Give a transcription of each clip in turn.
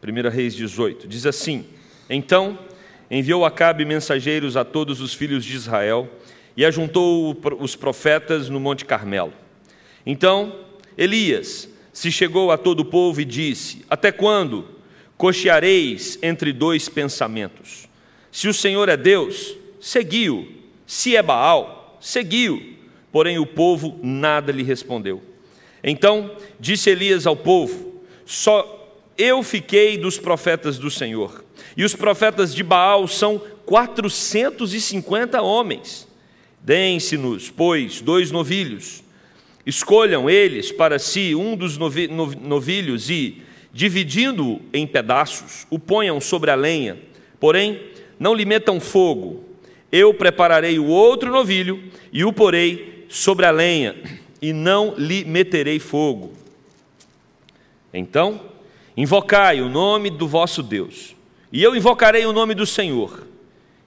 1 Reis 18, diz assim: Então enviou Acabe mensageiros a todos os filhos de Israel e ajuntou os profetas no Monte Carmelo. Então Elias se chegou a todo o povo e disse: Até quando cocheareis entre dois pensamentos? Se o Senhor é Deus, segui-o; se é Baal, segui-o. Porém o povo nada lhe respondeu. Então disse Elias ao povo: Só eu fiquei dos profetas do Senhor, e os profetas de Baal são 450 homens. Deem-se-nos, pois, 2 novilhos. Escolham eles para si um dos novilhos e, dividindo-o em pedaços, o ponham sobre a lenha. Porém, não lhe metam fogo. Eu prepararei o outro novilho e o porei sobre a lenha, e não lhe meterei fogo. Então, invocai o nome do vosso Deus, e eu invocarei o nome do Senhor.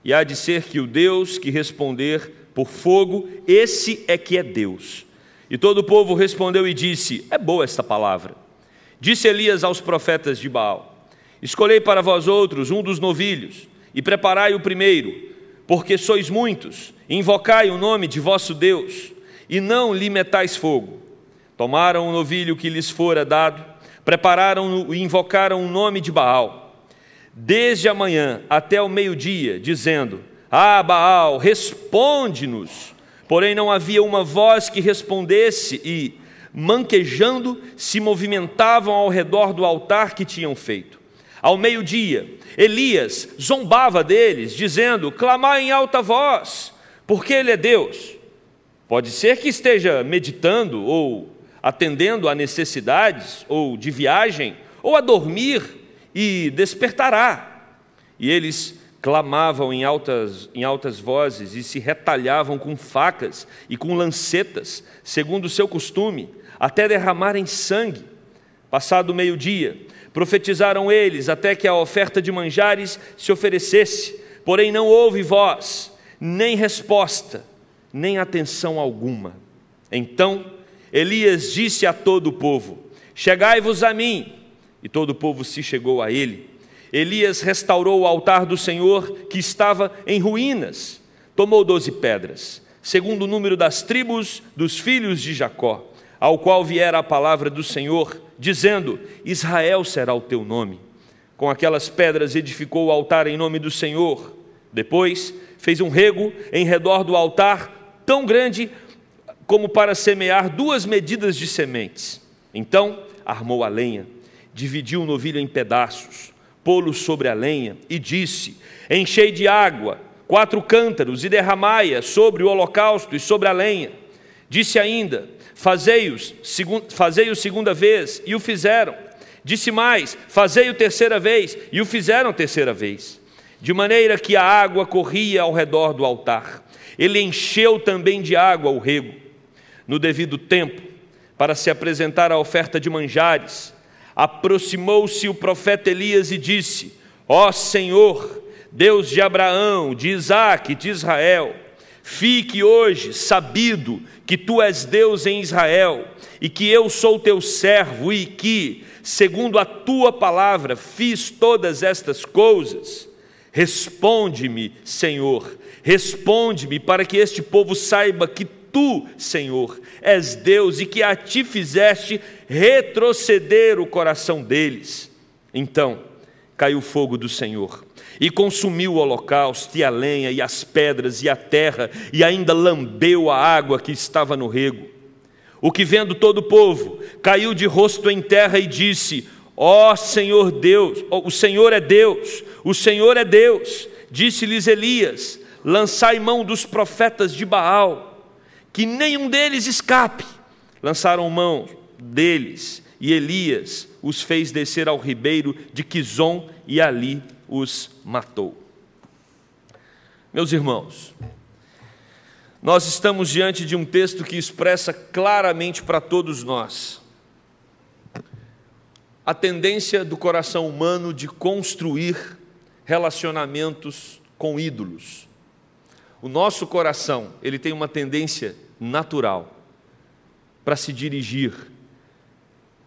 E há de ser que o Deus que responder por fogo, esse é que é Deus. E todo o povo respondeu e disse: É boa esta palavra. Disse Elias aos profetas de Baal: Escolhei para vós outros um dos novilhos, e preparai o primeiro, porque sois muitos, e invocai o nome de vosso Deus, e não lhe metais fogo. Tomaram o novilho que lhes fora dado, prepararam-no e invocaram o nome de Baal, desde a manhã até o meio-dia, dizendo: Ah, Baal, responde-nos. Porém não havia uma voz que respondesse, e, manquejando, se movimentavam ao redor do altar que tinham feito. Ao meio-dia, Elias zombava deles, dizendo: Clamai em alta voz, porque ele é Deus. Pode ser que esteja meditando, ou atendendo a necessidades, ou de viagem, ou a dormir, e despertará. E eles clamavam em altas vozes, e se retalhavam com facas e com lancetas, segundo o seu costume, até derramarem sangue. Passado o meio-dia, profetizaram eles até que a oferta de manjares se oferecesse, porém não houve voz, nem resposta, nem atenção alguma. Então Elias disse a todo o povo: Chegai-vos a mim. E todo o povo se chegou a ele. Elias restaurou o altar do Senhor, que estava em ruínas. Tomou 12 pedras, segundo o número das tribos dos filhos de Jacó, ao qual viera a palavra do Senhor, dizendo: Israel será o teu nome. Com aquelas pedras edificou o altar em nome do Senhor. Depois fez um rego em redor do altar, tão grande como para semear 2 medidas de sementes. Então armou a lenha, dividiu o novilho em pedaços, pô-lo sobre a lenha e disse: Enchei de água 4 cântaros e derramai-a sobre o holocausto e sobre a lenha. Disse ainda: Fazei-o segunda vez, e o fizeram. Disse mais: Fazei-o terceira vez, e o fizeram terceira vez. De maneira que a água corria ao redor do altar. Ele encheu também de água o rego. No devido tempo, para se apresentar a oferta de manjares, aproximou-se o profeta Elias e disse: Ó Senhor, Deus de Abraão, de Isaque e de Israel, fique hoje sabido que tu és Deus em Israel, e que eu sou teu servo, e que, segundo a tua palavra, fiz todas estas coisas. Responde-me, Senhor, responde-me, para que este povo saiba que tu, Senhor, és Deus, e que a ti fizeste retroceder o coração deles. Então caiu o fogo do Senhor, e consumiu o holocausto, e a lenha, e as pedras, e a terra, e ainda lambeu a água que estava no rego. O que, vendo todo o povo, caiu de rosto em terra e disse: Ó Senhor Deus, o Senhor é Deus, o Senhor é Deus. Disse-lhes Elias: Lançai mão dos profetas de Baal, que nenhum deles escape. Lançaram mão deles, e Elias os fez descer ao ribeiro de Quizon, e ali os matou. Meus irmãos, nós estamos diante de um texto que expressa claramente para todos nós a tendência do coração humano de construir relacionamentos com ídolos. O nosso coração, ele tem uma tendência natural para se dirigir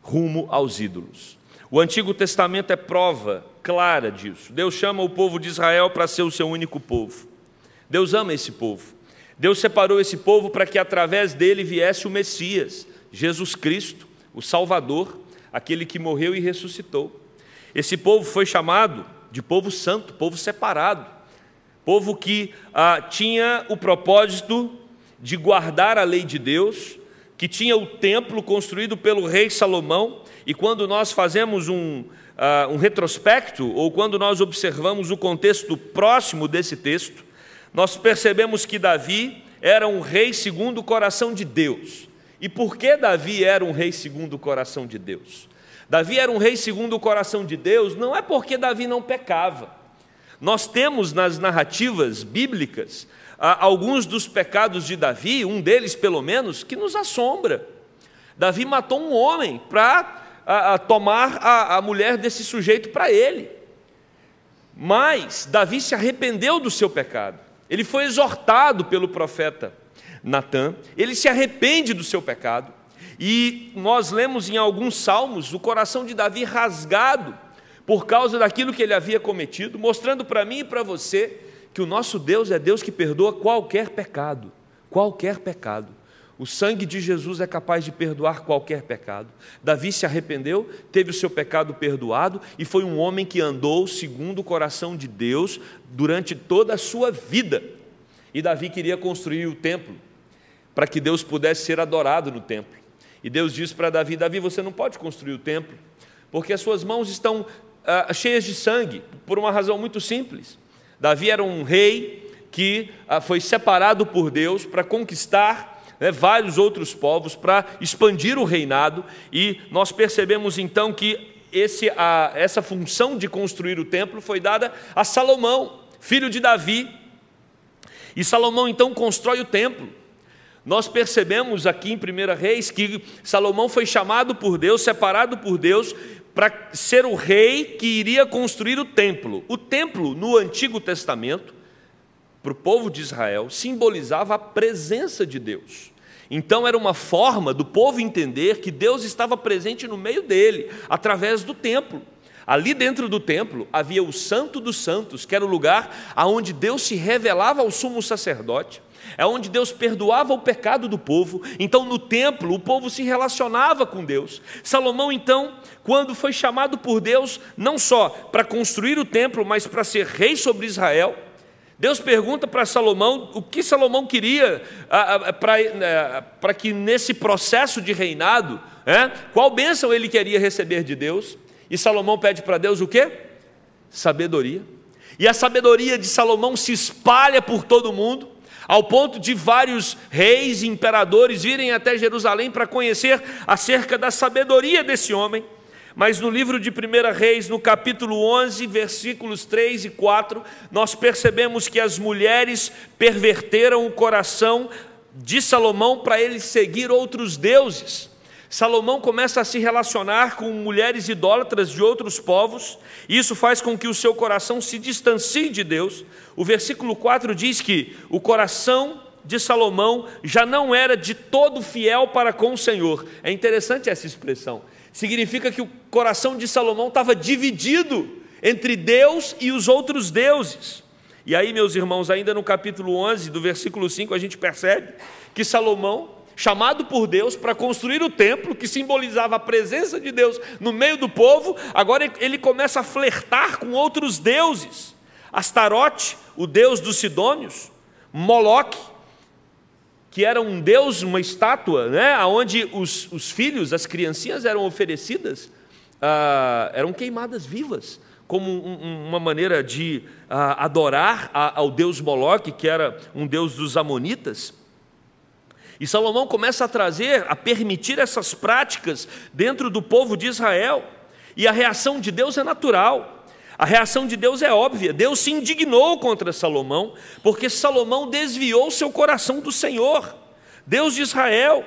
rumo aos ídolos. O Antigo Testamento é prova clara disso. Deus chama o povo de Israel para ser o seu único povo. Deus ama esse povo. Deus separou esse povo para que através dele viesse o Messias, Jesus Cristo, o Salvador, aquele que morreu e ressuscitou. Esse povo foi chamado de povo santo, povo separado, povo que tinha o propósito de guardar a lei de Deus, que tinha o templo construído pelo rei Salomão. E quando nós fazemos um retrospecto, ou quando nós observamos o contexto próximo desse texto, nós percebemos que Davi era um rei segundo o coração de Deus. E por que Davi era um rei segundo o coração de Deus? Davi era um rei segundo o coração de Deus, não é porque Davi não pecava. Nós temos nas narrativas bíblicas alguns dos pecados de Davi, um deles pelo menos, que nos assombra. Davi matou um homem para tomar a mulher desse sujeito para ele. Mas Davi se arrependeu do seu pecado. Ele foi exortado pelo profeta Natã, ele se arrepende do seu pecado. E nós lemos em alguns salmos o coração de Davi rasgado por causa daquilo que ele havia cometido, mostrando para mim e para você que o nosso Deus é Deus que perdoa qualquer pecado, qualquer pecado. O sangue de Jesus é capaz de perdoar qualquer pecado. Davi se arrependeu, teve o seu pecado perdoado e foi um homem que andou segundo o coração de Deus durante toda a sua vida. E Davi queria construir o templo para que Deus pudesse ser adorado no templo. E Deus disse para Davi: Davi, você não pode construir o templo, porque as suas mãos estão cheias de sangue, por uma razão muito simples. Davi era um rei que foi separado por Deus para conquistar vários outros povos, para expandir o reinado. E nós percebemos então que essa função de construir o templo foi dada a Salomão, filho de Davi. E Salomão então constrói o templo. Nós percebemos aqui em 1 Reis que Salomão foi chamado por Deus, separado por Deus, para ser o rei que iria construir o templo. O templo, no Antigo Testamento, para o povo de Israel, simbolizava a presença de Deus. Então era uma forma do povo entender que Deus estava presente no meio dele, através do templo. Ali dentro do templo havia o Santo dos Santos, que era o lugar onde Deus se revelava ao sumo sacerdote, é onde Deus perdoava o pecado do povo. Então no templo o povo se relacionava com Deus. Salomão então, quando foi chamado por Deus, não só para construir o templo, mas para ser rei sobre Israel, Deus pergunta para Salomão o que Salomão queria para que nesse processo de reinado, qual bênção ele queria receber de Deus. E Salomão pede para Deus o quê? Sabedoria. E a sabedoria de Salomão se espalha por todo o mundo, ao ponto de vários reis e imperadores virem até Jerusalém para conhecer acerca da sabedoria desse homem. Mas no livro de 1 Reis, no capítulo 11, versículos 3 e 4, nós percebemos que as mulheres perverteram o coração de Salomão para ele seguir outros deuses. Salomão começa a se relacionar com mulheres idólatras de outros povos, e isso faz com que o seu coração se distancie de Deus. O versículo 4 diz que o coração de Salomão já não era de todo fiel para com o Senhor. É interessante essa expressão. Significa que o coração de Salomão estava dividido entre Deus e os outros deuses. E aí, meus irmãos, ainda no capítulo 11, do versículo 5, a gente percebe que Salomão, chamado por Deus para construir o templo, que simbolizava a presença de Deus no meio do povo, agora ele começa a flertar com outros deuses. Astarote, o deus dos sidônios, Moloque, que era um deus, uma estátua, onde os filhos, as criancinhas eram oferecidas, eram queimadas vivas, como uma maneira de adorar ao deus Moloque, que era um deus dos amonitas. E Salomão começa a permitir essas práticas dentro do povo de Israel, e a reação de Deus é natural. A reação de Deus é óbvia. Deus se indignou contra Salomão, porque Salomão desviou seu coração do Senhor, Deus de Israel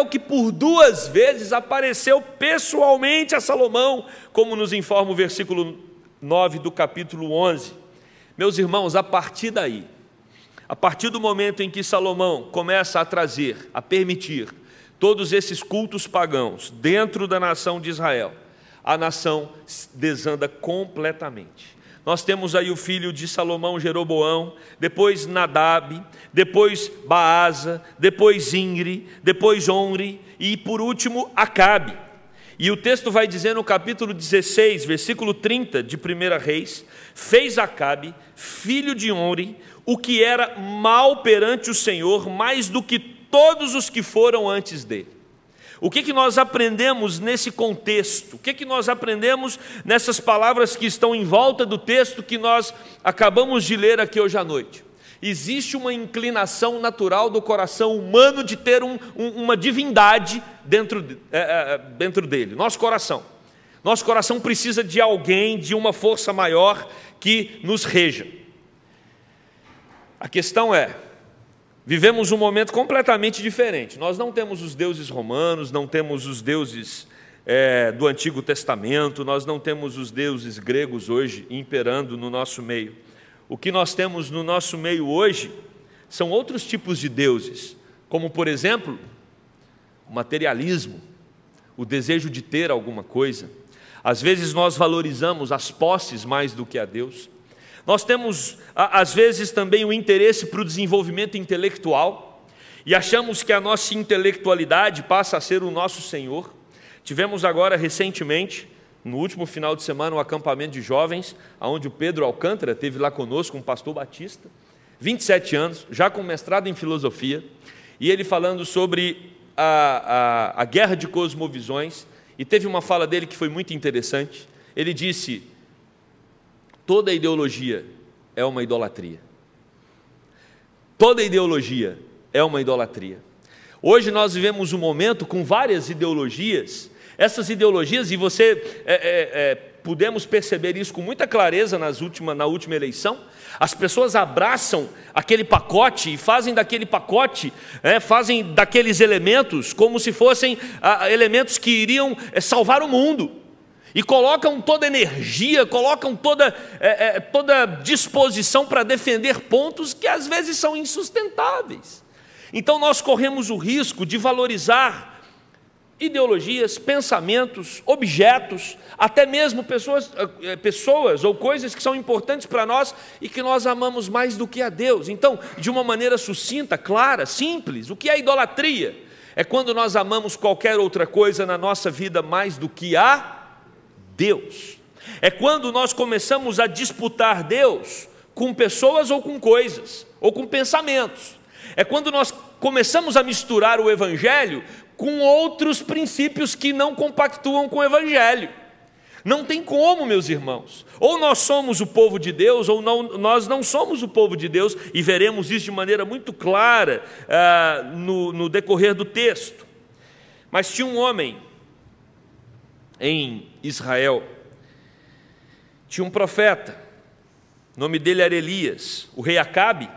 que por 2 vezes apareceu pessoalmente a Salomão, como nos informa o versículo 9 do capítulo 11. Meus irmãos, a partir daí, a partir do momento em que Salomão começa a permitir todos esses cultos pagãos dentro da nação de Israel, a nação desanda completamente. Nós temos aí o filho de Salomão, Jeroboão, depois Nadab, depois Baasa, depois Imri, depois Omri e por último Acabe. E o texto vai dizer no capítulo 16, versículo 30 de 1 Reis: fez Acabe, filho de Omri, o que era mal perante o Senhor, mais do que todos os que foram antes dele. O que nós aprendemos nesse contexto? O que nós aprendemos nessas palavras que estão em volta do texto que nós acabamos de ler aqui hoje à noite? Existe uma inclinação natural do coração humano de ter uma divindade dentro dele, nosso coração. Nosso coração precisa de alguém, de uma força maior que nos reja. A questão é, vivemos um momento completamente diferente. Nós não temos os deuses romanos, não temos os deuses do Antigo Testamento, nós não temos os deuses gregos hoje imperando no nosso meio. O que nós temos no nosso meio hoje são outros tipos de deuses, como, por exemplo, o materialismo, o desejo de ter alguma coisa. Às vezes nós valorizamos as posses mais do que a Deus. Nós temos, às vezes, também o interesse para o desenvolvimento intelectual e achamos que a nossa intelectualidade passa a ser o nosso Senhor. Tivemos agora, recentemente, no último final de semana, um acampamento de jovens, onde o Pedro Alcântara esteve lá conosco, um pastor batista, 27 anos, já com mestrado em filosofia, e ele falando sobre a guerra de cosmovisões, e teve uma fala dele que foi muito interessante. Ele disse: toda ideologia é uma idolatria. Toda ideologia é uma idolatria. Hoje nós vivemos um momento com várias ideologias. Essas ideologias, e pudemos perceber isso com muita clareza na última eleição, as pessoas abraçam aquele pacote e fazem daquele pacote, fazem daqueles elementos como se fossem elementos que iriam salvar o mundo. E colocam toda energia, colocam toda disposição para defender pontos que às vezes são insustentáveis. Então nós corremos o risco de valorizar ideologias, pensamentos, objetos, até mesmo pessoas ou coisas que são importantes para nós e que nós amamos mais do que a Deus. Então, de uma maneira sucinta, clara, simples, o que é idolatria? É quando nós amamos qualquer outra coisa na nossa vida mais do que a Deus. É quando nós começamos a disputar Deus com pessoas ou com coisas, ou com pensamentos. É quando nós começamos a misturar o Evangelho com outros princípios que não compactuam com o Evangelho. Não tem como, meus irmãos. Ou nós somos o povo de Deus, ou nós não somos o povo de Deus, e veremos isso de maneira muito clara no decorrer do texto. Mas tinha um homem em Israel, tinha um profeta, o nome dele era Elias. O rei Acabe,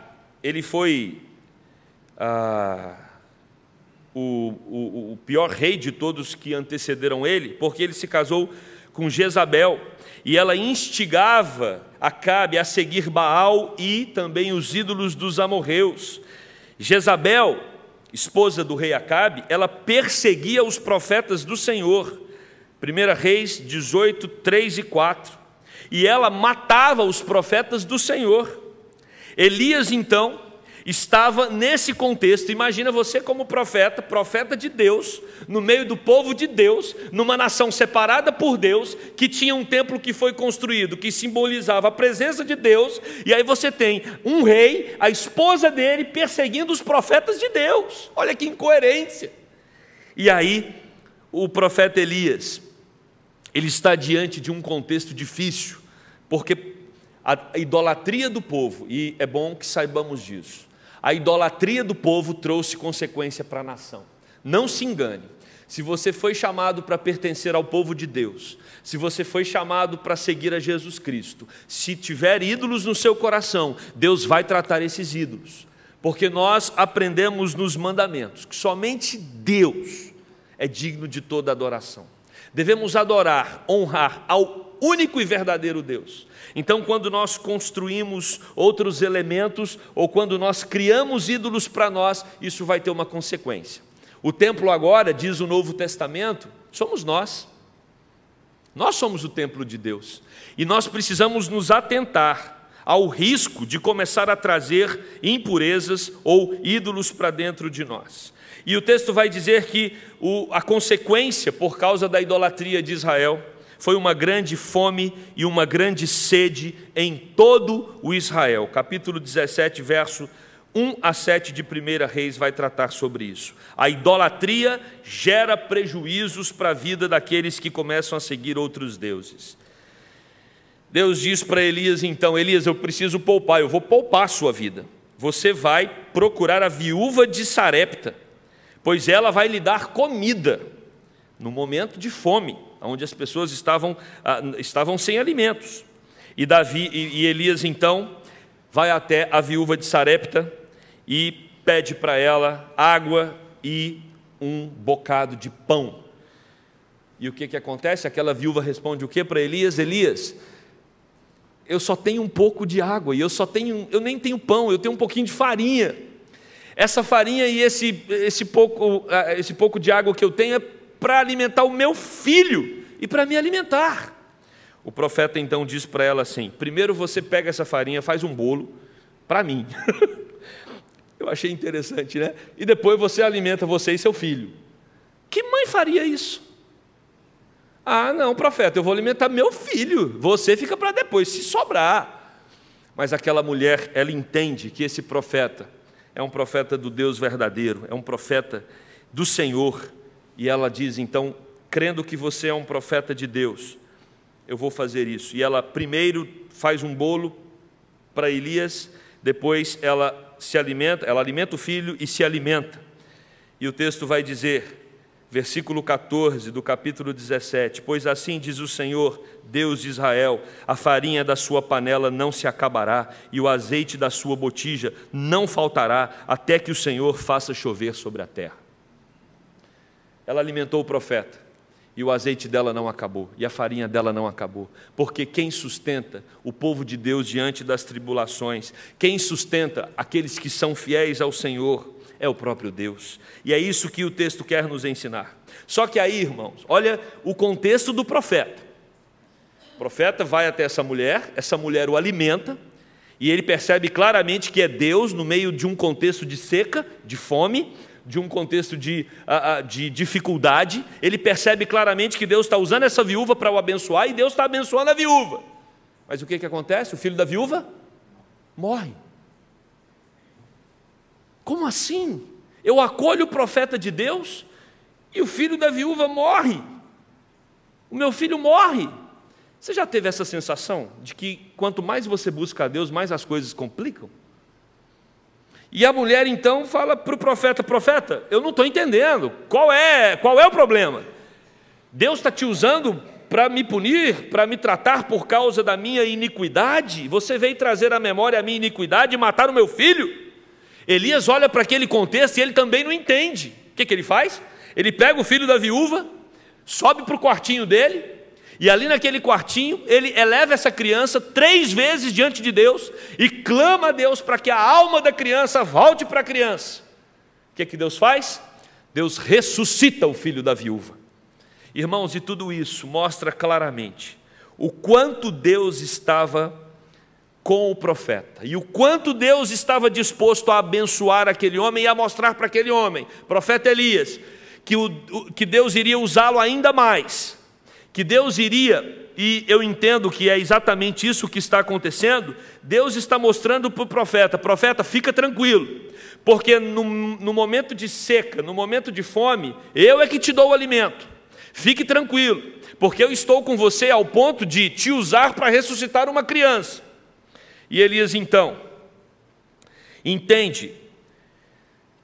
ele foi o pior rei de todos que antecederam ele, porque ele se casou com Jezabel, e ela instigava Acabe a seguir Baal e também os ídolos dos amorreus. Jezabel, esposa do rei Acabe, ela perseguia os profetas do Senhor. 1 Reis 18, 3 e 4. E ela matava os profetas do Senhor. Elias, então, estava nesse contexto. Imagina você como profeta de Deus, no meio do povo de Deus, numa nação separada por Deus, que tinha um templo que foi construído, que simbolizava a presença de Deus, e aí você tem um rei, a esposa dele, perseguindo os profetas de Deus. Olha que incoerência. E aí, o profeta Elias, ele está diante de um contexto difícil, porque a idolatria do povo, e é bom que saibamos disso, a idolatria do povo trouxe consequência para a nação. Não se engane, se você foi chamado para pertencer ao povo de Deus, se você foi chamado para seguir a Jesus Cristo, se tiver ídolos no seu coração, Deus vai tratar esses ídolos, porque nós aprendemos nos mandamentos que somente Deus é digno de toda adoração. Devemos adorar, honrar ao único e verdadeiro Deus. Então, quando nós construímos outros elementos, ou quando nós criamos ídolos para nós, isso vai ter uma consequência. O templo agora, diz o Novo Testamento, somos nós. Nós somos o templo de Deus. E nós precisamos nos atentar ao risco de começar a trazer impurezas ou ídolos para dentro de nós. E o texto vai dizer que a consequência, por causa da idolatria de Israel, foi uma grande fome e uma grande sede em todo o Israel. Capítulo 17, verso 1 a 7 de 1 Reis vai tratar sobre isso. A idolatria gera prejuízos para a vida daqueles que começam a seguir outros deuses. Deus diz para Elias então: Elias, eu preciso poupar, eu vou poupar a sua vida. Você vai procurar a viúva de Sarepta, pois ela vai lhe dar comida no momento de fome, onde as pessoas estavam sem alimentos. E Elias então vai até a viúva de Sarepta e pede para ela água e um bocado de pão. E o que acontece? Aquela viúva responde o que para Elias? Elias, eu só tenho um pouco de água e eu nem tenho pão, eu tenho um pouquinho de farinha. Essa farinha e esse pouco de água que eu tenho é para alimentar o meu filho e para me alimentar. O profeta então diz para ela assim: primeiro você pega essa farinha, faz um bolo para mim. Eu achei interessante, né? E depois você alimenta você e seu filho. Que mãe faria isso? Ah, não, profeta, eu vou alimentar meu filho, você fica para depois, se sobrar. Mas aquela mulher, ela entende que esse profeta é um profeta do Deus verdadeiro, é um profeta do Senhor. E ela diz então, crendo que você é um profeta de Deus, eu vou fazer isso. E ela primeiro faz um bolo para Elias, depois ela alimenta o filho e se alimenta. E o texto vai dizer, versículo 14 do capítulo 17: pois assim diz o Senhor, Deus de Israel, a farinha da sua panela não se acabará, e o azeite da sua botija não faltará, até que o Senhor faça chover sobre a terra. Ela alimentou o profeta, e o azeite dela não acabou, e a farinha dela não acabou, porque quem sustenta o povo de Deus diante das tribulações, quem sustenta aqueles que são fiéis ao Senhor, é o próprio Deus. E é isso que o texto quer nos ensinar. Só que aí, irmãos, olha o contexto do profeta. O profeta vai até essa mulher o alimenta, e ele percebe claramente que é Deus no meio de um contexto de seca, de fome, de um contexto de dificuldade. Ele percebe claramente que Deus está usando essa viúva para o abençoar, e Deus está abençoando a viúva. Mas o que acontece? O filho da viúva morre. Como assim? Eu acolho o profeta de Deus e o filho da viúva morre. O meu filho morre. Você já teve essa sensação de que quanto mais você busca a Deus, mais as coisas complicam? E a mulher então fala para o profeta: profeta, eu não estou entendendo, qual é o problema? Deus está te usando para me punir, para me tratar por causa da minha iniquidade? Você veio trazer à memória a minha iniquidade e matar o meu filho? Elias olha para aquele contexto e ele também não entende. O que ele faz? Ele pega o filho da viúva, sobe para o quartinho dele, e ali naquele quartinho, ele eleva essa criança 3 vezes diante de Deus e clama a Deus para que a alma da criança volte para a criança. O que Deus faz? Deus ressuscita o filho da viúva. Irmãos, e tudo isso mostra claramente o quanto Deus estava com o profeta, e o quanto Deus estava disposto a abençoar aquele homem e a mostrar para aquele homem, profeta Elias, que Deus iria usá-lo ainda mais, que Deus iria, e eu entendo que é exatamente isso que está acontecendo. Deus está mostrando para o profeta: profeta, fica tranquilo, porque no momento de seca, no momento de fome, eu é que te dou o alimento. Fique tranquilo, porque eu estou com você ao ponto de te usar para ressuscitar uma criança. E Elias então entende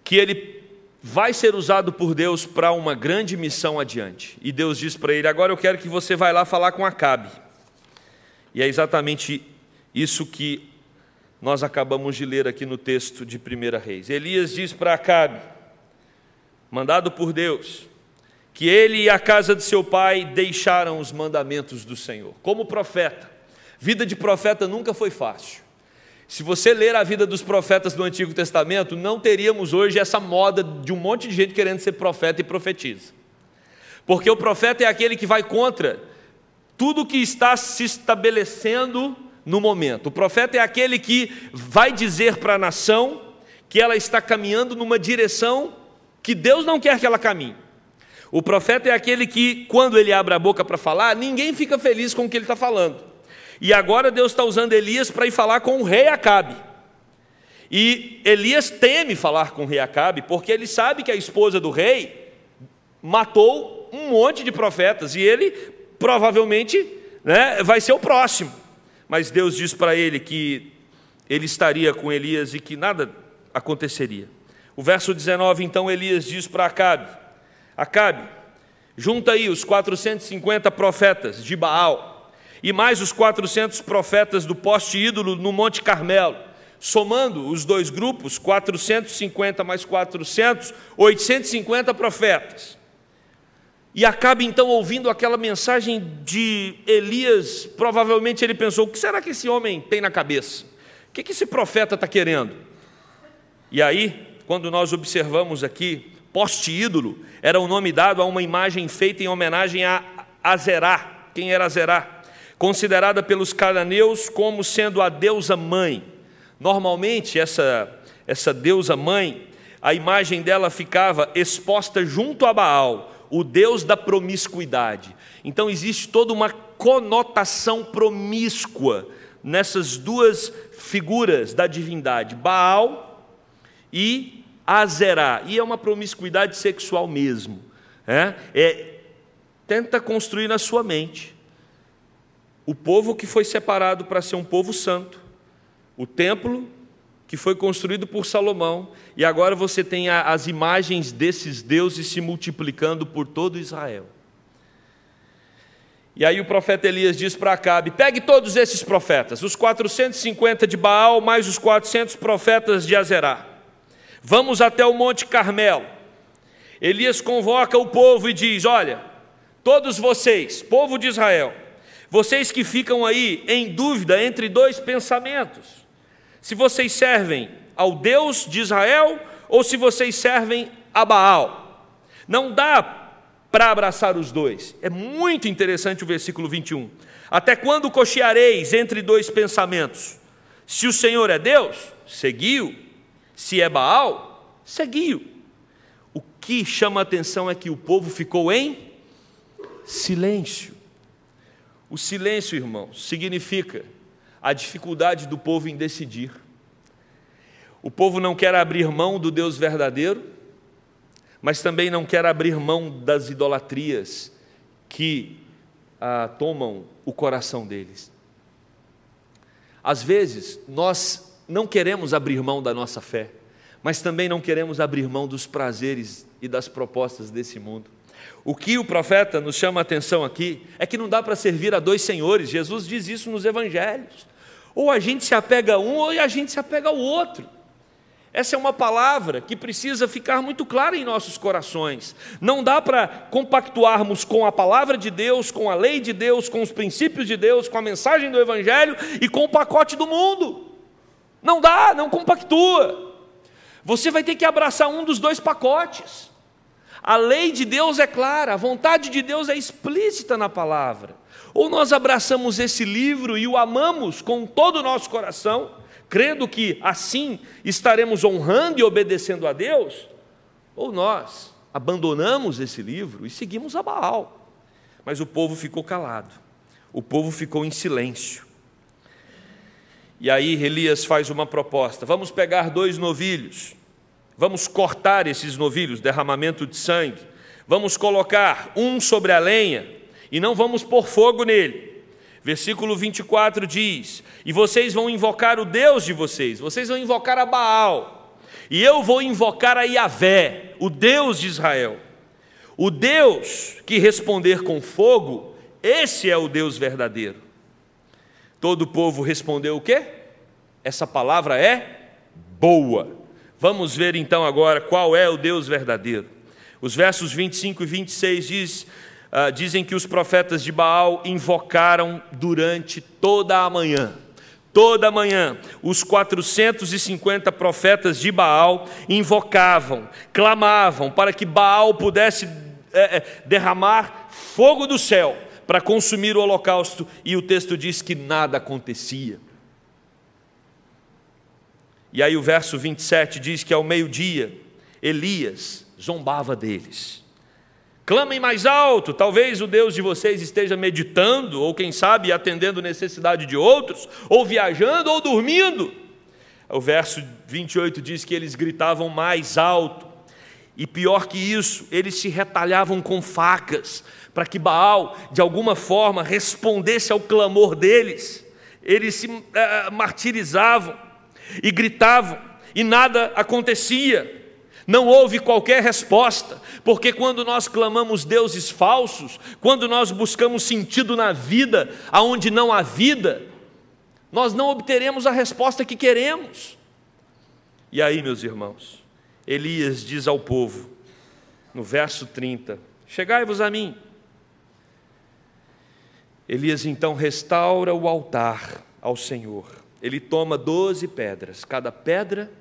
que ele vai ser usado por Deus para uma grande missão adiante. E Deus diz para ele: agora eu quero que você vá lá falar com Acabe. E é exatamente isso que nós acabamos de ler aqui no texto de 1 Reis. Elias diz para Acabe, mandado por Deus, que ele e a casa de seu pai deixaram os mandamentos do Senhor. Como profeta, vida de profeta nunca foi fácil. Se você ler a vida dos profetas do Antigo Testamento, não teríamos hoje essa moda de um monte de gente querendo ser profeta e profetiza. Porque o profeta é aquele que vai contra tudo que está se estabelecendo no momento. O profeta é aquele que vai dizer para a nação que ela está caminhando numa direção que Deus não quer que ela caminhe. O profeta é aquele que, quando ele abre a boca para falar, ninguém fica feliz com o que ele está falando. E agora Deus está usando Elias para ir falar com o rei Acabe. E Elias teme falar com o rei Acabe, porque ele sabe que a esposa do rei matou um monte de profetas, e ele provavelmente, vai ser o próximo. Mas Deus diz para ele que ele estaria com Elias e que nada aconteceria. O verso 19, então, Elias diz para Acabe: Acabe, junta aí os 450 profetas de Baal, e mais os 400 profetas do poste ídolo no Monte Carmelo. Somando os dois grupos, 450 mais 400, 850 profetas. E Acabe, então, ouvindo aquela mensagem de Elias, provavelmente ele pensou: o que será que esse homem tem na cabeça? O que esse profeta está querendo? E aí, quando nós observamos aqui, poste ídolo era o nome dado a uma imagem feita em homenagem a Azerá. Quem era Azerá? Considerada pelos cananeus como sendo a deusa mãe. Normalmente, essa deusa mãe, a imagem dela ficava exposta junto a Baal, o deus da promiscuidade. Então existe toda uma conotação promíscua nessas duas figuras da divindade, Baal e Azerá. E é uma promiscuidade sexual mesmo. Tenta construir na sua mente o povo que foi separado para ser um povo santo, o templo que foi construído por Salomão, e agora você tem as imagens desses deuses se multiplicando por todo Israel. E aí o profeta Elias diz para Acabe: pegue todos esses profetas, os 450 de Baal, mais os 400 profetas de Azerá. Vamos até o Monte Carmelo. Elias convoca o povo e diz: olha, todos vocês, povo de Israel, vocês que ficam aí em dúvida entre dois pensamentos, se vocês servem ao Deus de Israel ou se vocês servem a Baal. Não dá para abraçar os dois. É muito interessante o versículo 21. Até quando cocheareis entre dois pensamentos? Se o Senhor é Deus, seguiu. Se é Baal, seguiu. O que chama a atenção é que o povo ficou em silêncio. O silêncio, irmãos, significa a dificuldade do povo em decidir. O povo não quer abrir mão do Deus verdadeiro, mas também não quer abrir mão das idolatrias que tomam o coração deles. Às vezes, nós não queremos abrir mão da nossa fé, mas também não queremos abrir mão dos prazeres e das propostas desse mundo. O que o profeta nos chama a atenção aqui é que não dá para servir a dois senhores. Jesus diz isso nos evangelhos. Ou a gente se apega a um, ou a gente se apega ao outro. Essa é uma palavra que precisa ficar muito clara em nossos corações. Não dá para compactuarmos com a palavra de Deus, com a lei de Deus, com os princípios de Deus, com a mensagem do Evangelho e com o pacote do mundo. Não dá, não compactua. Você vai ter que abraçar um dos dois pacotes. A lei de Deus é clara, a vontade de Deus é explícita na palavra. Ou nós abraçamos esse livro e o amamos com todo o nosso coração, crendo que assim estaremos honrando e obedecendo a Deus, ou nós abandonamos esse livro e seguimos a Baal. Mas o povo ficou calado, o povo ficou em silêncio. E aí Elias faz uma proposta: vamos pegar 2 novilhos, vamos cortar esses novilhos, derramamento de sangue, vamos colocar um sobre a lenha e não vamos pôr fogo nele. Versículo 24 diz: e vocês vão invocar o Deus de vocês, vocês vão invocar a Baal, e eu vou invocar a Yavé, o Deus de Israel. O Deus que responder com fogo, esse é o Deus verdadeiro. Todo o povo respondeu o quê? Essa palavra é boa. Vamos ver então agora qual é o Deus verdadeiro. Os versos 25 e 26 dizem que os profetas de Baal invocaram durante toda a manhã. Toda a manhã, os 450 profetas de Baal invocavam, clamavam para que Baal pudesse derramar fogo do céu, para consumir o holocausto, e o texto diz que nada acontecia. E aí o verso 27 diz que ao meio-dia, Elias zombava deles. Clamem mais alto, talvez o Deus de vocês esteja meditando, ou quem sabe atendendo necessidade de outros, ou viajando, ou dormindo. O verso 28 diz que eles gritavam mais alto, e pior que isso, eles se retalhavam com facas, para que Baal, de alguma forma, respondesse ao clamor deles. Eles se martirizavam e gritavam, e nada acontecia. Não houve qualquer resposta, porque quando nós clamamos deuses falsos, quando nós buscamos sentido na vida, aonde não há vida, nós não obteremos a resposta que queremos. E aí, meus irmãos, Elias diz ao povo, no verso 30, chegai-vos a mim. Elias então restaura o altar ao Senhor. Ele toma 12 pedras, cada pedra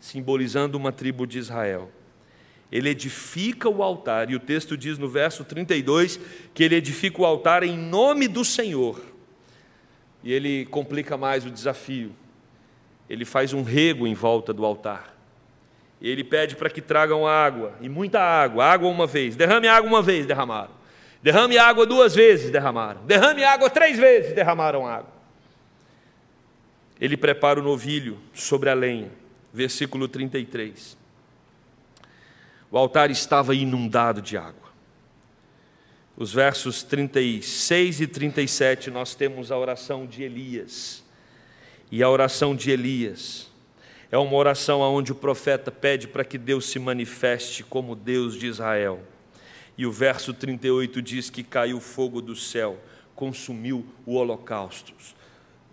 simbolizando uma tribo de Israel. Ele edifica o altar, e o texto diz no verso 32 que ele edifica o altar em nome do Senhor. E ele complica mais o desafio. Ele faz um rego em volta do altar. E ele pede para que tragam água, e muita água, água uma vez. Derrame água uma vez, derramaram. Derrame água 2 vezes, derramaram. Derrame água 3 vezes, derramaram água. Ele prepara o novilho sobre a lenha. Versículo 33. O altar estava inundado de água. Os versos 36 e 37 nós temos a oração de Elias. E a oração de Elias é uma oração onde o profeta pede para que Deus se manifeste como Deus de Israel. E o verso 38 diz que caiu fogo do céu, consumiu o holocausto.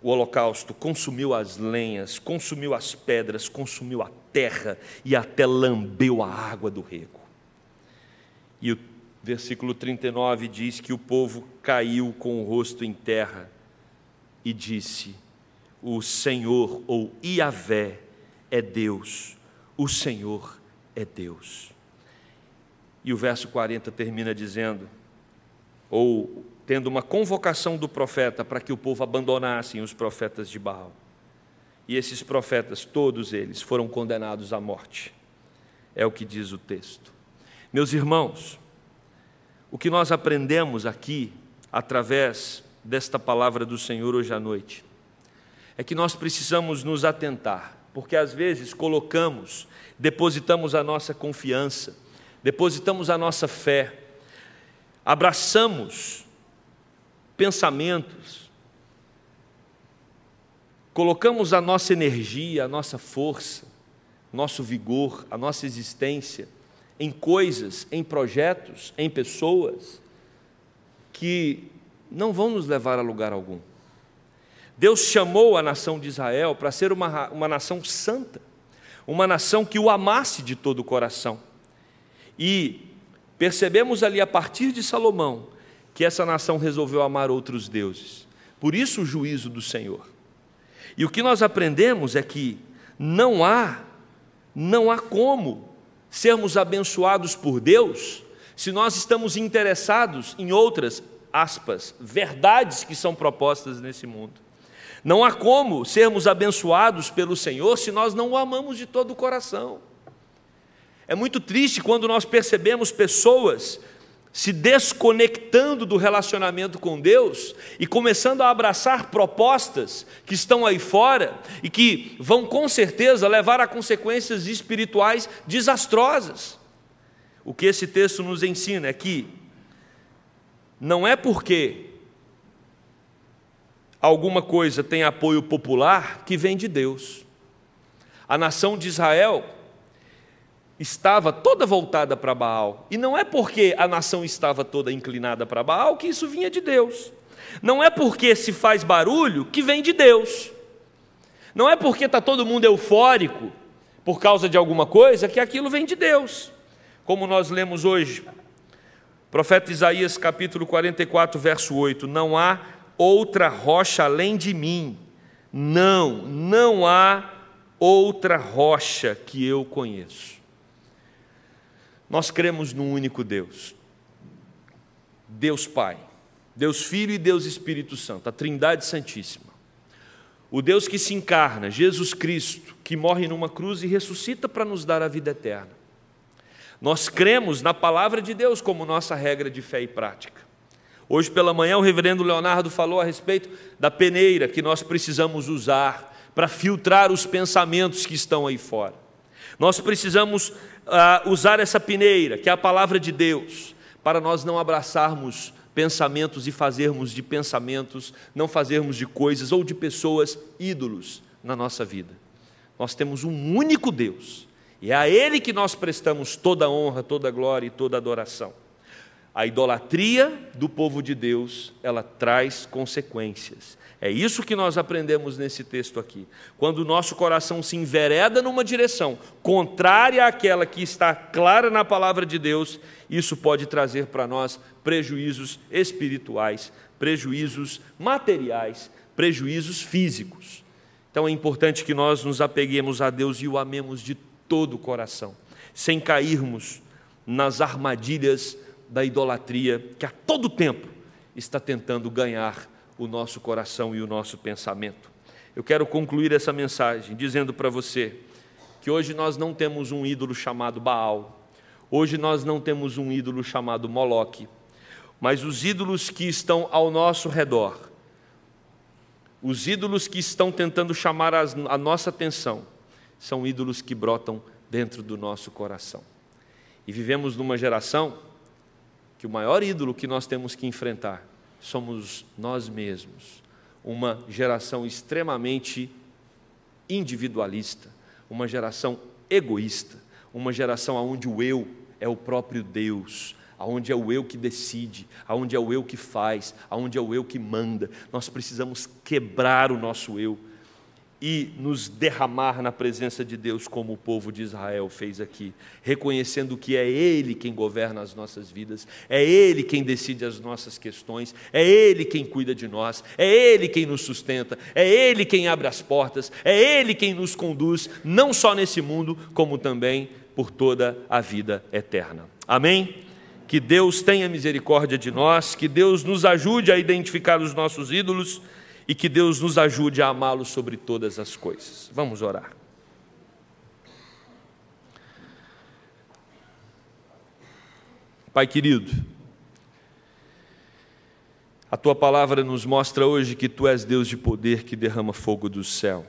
O holocausto consumiu as lenhas, consumiu as pedras, consumiu a terra e até lambeu a água do rego. E o versículo 39 diz que o povo caiu com o rosto em terra e disse: o Senhor, ou Iavé, é Deus, o Senhor é Deus. E o verso 40 termina dizendo, ou tendo uma convocação do profeta para que o povo abandonassem os profetas de Baal. E esses profetas, todos eles, foram condenados à morte. É o que diz o texto. Meus irmãos, o que nós aprendemos aqui, através desta palavra do Senhor hoje à noite, é que nós precisamos nos atentar, porque às vezes depositamos a nossa confiança, depositamos a nossa fé, abraçamos pensamentos, colocamos a nossa energia, a nossa força, nosso vigor, a nossa existência em coisas, em projetos, em pessoas que não vão nos levar a lugar algum. Deus chamou a nação de Israel para ser uma nação santa, uma nação que o amasse de todo o coração. E percebemos ali a partir de Salomão que essa nação resolveu amar outros deuses. Por isso o juízo do Senhor. E o que nós aprendemos é que não há como sermos abençoados por Deus se nós estamos interessados em outras, aspas, verdades que são propostas nesse mundo. Não há como sermos abençoados pelo Senhor se nós não o amamos de todo o coração. É muito triste quando nós percebemos pessoas se desconectando do relacionamento com Deus e começando a abraçar propostas que estão aí fora e que vão com certeza levar a consequências espirituais desastrosas. O que esse texto nos ensina é que não é porque alguma coisa tem apoio popular que vem de Deus. A nação de Israel estava toda voltada para Baal, e não é porque a nação estava toda inclinada para Baal que isso vinha de Deus. Não é porque se faz barulho que vem de Deus. Não é porque está todo mundo eufórico por causa de alguma coisa que aquilo vem de Deus. Como nós lemos hoje, profeta Isaías capítulo 44, verso 8, não há outra rocha além de mim, não há outra rocha que eu conheço. Nós cremos num único Deus, Deus Pai, Deus Filho e Deus Espírito Santo, a Trindade Santíssima. O Deus que se encarna, Jesus Cristo, que morre numa cruz e ressuscita para nos dar a vida eterna. Nós cremos na palavra de Deus como nossa regra de fé e prática. Hoje pela manhã o reverendo Leonardo falou a respeito da peneira que nós precisamos usar para filtrar os pensamentos que estão aí fora. Nós precisamos usar essa peneira, que é a palavra de Deus, para nós não abraçarmos pensamentos e fazermos de pensamentos, não fazermos de coisas ou de pessoas ídolos na nossa vida. Nós temos um único Deus, e é a Ele que nós prestamos toda a honra, toda a glória e toda a adoração. A idolatria do povo de Deus, ela traz consequências. É isso que nós aprendemos nesse texto aqui. Quando o nosso coração se envereda numa direção contrária àquela que está clara na palavra de Deus, isso pode trazer para nós prejuízos espirituais, prejuízos materiais, prejuízos físicos. Então é importante que nós nos apeguemos a Deus e o amemos de todo o coração, sem cairmos nas armadilhas da idolatria que a todo tempo está tentando ganhar o nosso coração e o nosso pensamento. Eu quero concluir essa mensagem dizendo para você que hoje nós não temos um ídolo chamado Baal, hoje nós não temos um ídolo chamado Moloque, mas os ídolos que estão ao nosso redor, os ídolos que estão tentando chamar a nossa atenção, são ídolos que brotam dentro do nosso coração. E vivemos numa geração que o maior ídolo que nós temos que enfrentar somos nós mesmos, uma geração extremamente individualista, uma geração egoísta, uma geração onde o eu é o próprio Deus, onde é o eu que decide, onde é o eu que faz, onde é o eu que manda. Nós precisamos quebrar o nosso eu e nos derramar na presença de Deus como o povo de Israel fez aqui, reconhecendo que é Ele quem governa as nossas vidas, é Ele quem decide as nossas questões, é Ele quem cuida de nós, é Ele quem nos sustenta, é Ele quem abre as portas, é Ele quem nos conduz, não só nesse mundo, como também por toda a vida eterna. Amém? Que Deus tenha misericórdia de nós, que Deus nos ajude a identificar os nossos ídolos, e que Deus nos ajude a amá-lo sobre todas as coisas. Vamos orar. Pai querido, a Tua palavra nos mostra hoje que Tu és Deus de poder que derrama fogo do céu.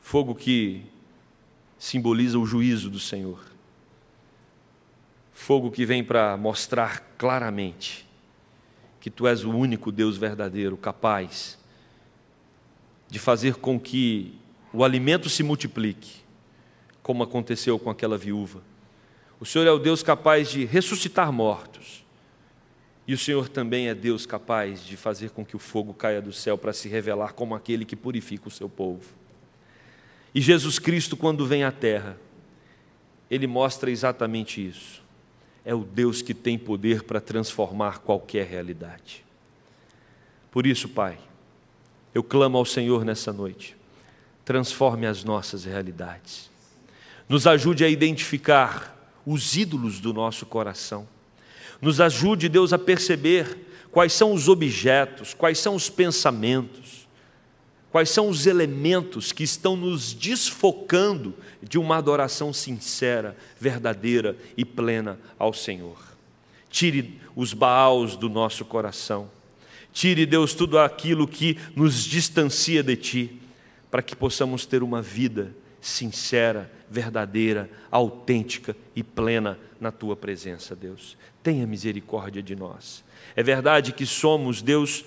Fogo que simboliza o juízo do Senhor. Fogo que vem para mostrar claramente que Tu és o único Deus verdadeiro, capaz de fazer com que o alimento se multiplique, como aconteceu com aquela viúva. O Senhor é o Deus capaz de ressuscitar mortos, e o Senhor também é Deus capaz de fazer com que o fogo caia do céu para se revelar como aquele que purifica o seu povo. E Jesus Cristo, quando vem à terra, Ele mostra exatamente isso. É o Deus que tem poder para transformar qualquer realidade. Por isso, Pai, eu clamo ao Senhor nessa noite, transforme as nossas realidades, nos ajude a identificar os ídolos do nosso coração, nos ajude, Deus, a perceber quais são os objetos, quais são os pensamentos, quais são os elementos que estão nos desfocando de uma adoração sincera, verdadeira e plena ao Senhor. Tire os Baals do nosso coração. Tire, Deus, tudo aquilo que nos distancia de Ti, para que possamos ter uma vida sincera, verdadeira, autêntica e plena na Tua presença, Deus. Tenha misericórdia de nós. É verdade que somos, Deus,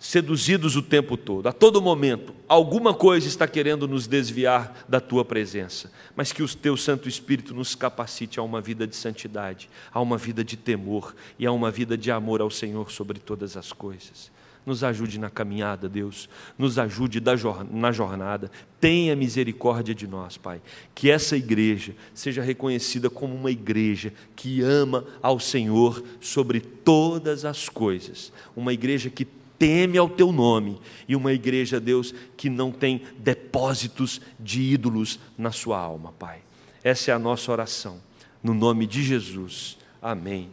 seduzidos o tempo todo, a todo momento, alguma coisa está querendo nos desviar da Tua presença, mas que o Teu Santo Espírito nos capacite a uma vida de santidade, a uma vida de temor e a uma vida de amor ao Senhor sobre todas as coisas. Nos ajude na caminhada, Deus, nos ajude na jornada, tenha misericórdia de nós, Pai, que essa igreja seja reconhecida como uma igreja que ama ao Senhor sobre todas as coisas, uma igreja que teme ao Teu nome, e uma igreja, Deus, que não tem depósitos de ídolos na sua alma, Pai. Essa é a nossa oração, no nome de Jesus. Amém.